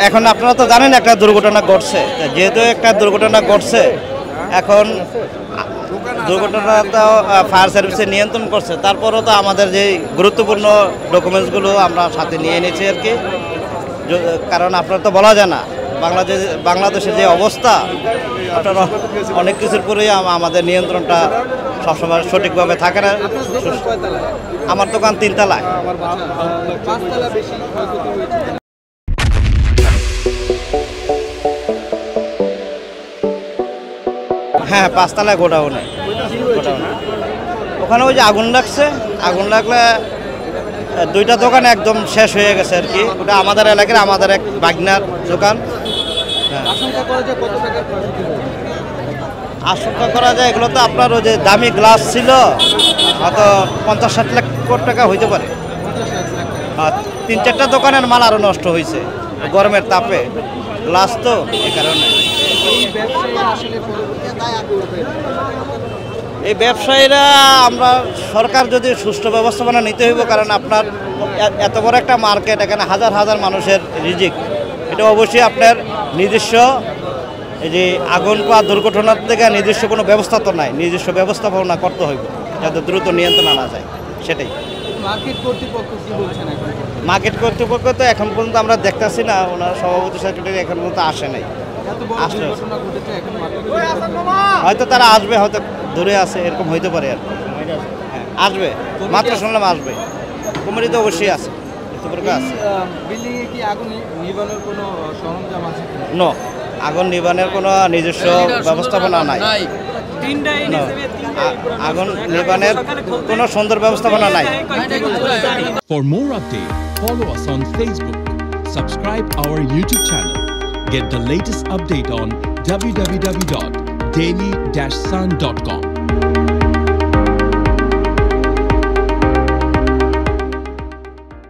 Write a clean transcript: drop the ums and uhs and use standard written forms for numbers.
এখন আপনারা তো জানেন একটা দুর্ঘটনা ঘটছে, যেহেতু একটা দুর্ঘটনা ঘটছে এখন দুর্ঘটনাটা ফায়ার সার্ভিসে নিয়ন্ত্রণ করছে, তারপরও তো আমাদের যে গুরুত্বপূর্ণ ডকুমেন্টসগুলো আমরা সাথে নিয়ে এনেছি আর কি। কারণ আপনার তো বলা যায় না বাংলাদেশের যে অবস্থা, আপনারা অনেক কিছুর পরেই আমাদের নিয়ন্ত্রণটা সবসময় সঠিকভাবে থাকে না। আমার দোকান 3 তলায়। হ্যাঁ 5 তলায় গোডাউনে। ওখানে ওই যে আগুন লাগলে 2টা দোকান একদম শেষ হয়ে গেছে আর কি। ওটা আমাদের এলাকার আমাদের এক বাগনার দোকান। আশঙ্কা করা যায় এগুলো তো আপনার ওই যে দামি গ্লাস ছিল, হয়তো 50-60 লাখ টাকা হইতে পারে। 3-4টা দোকানের মাল আরও নষ্ট হয়েছে গরমের তাপে, গ্লাস তো এই কারণে। এই ব্যবসায়ীরা আমরা সরকার যদি সুষ্ঠু ব্যবস্থাপনা নিতে হইব, কারণ আপনার এত বড় একটা মার্কেট, এখানে হাজার হাজার মানুষের রিজিক, এটা অবশ্যই আপনার নিজস্ব এই যে আগুন বা দুর্ঘটনার থেকে নিজস্ব কোনো ব্যবস্থা তো নাই, নিজস্ব ব্যবস্থাপনা করতে হইব যাতে দ্রুত নিয়ন্ত্রণ আনা যায়। সেটাই মার্কেট কর্তৃপক্ষ তো এখন পর্যন্ত আমরা দেখতেছি না, ওনার সভাপতি সেক্রেটারি এখন পর্যন্ত আসে নাই। হয়তো তারা আসবে, হয়তো দূরে আছে, এরকম হইতে পারে আর হ্যাঁ আসবে, মাত্র শুনলাম আসবে। কুমারী তো অবশ্যই আছে, আগুন নিবানের কোনো নিজস্ব ব্যবস্থাপনা নাই, আগুন নিবানের কোনো সুন্দর ব্যবস্থাপনা নাই। For more updates, follow us on Facebook, subscribe our YouTube channel, get the latest update on www.daily-sun.com.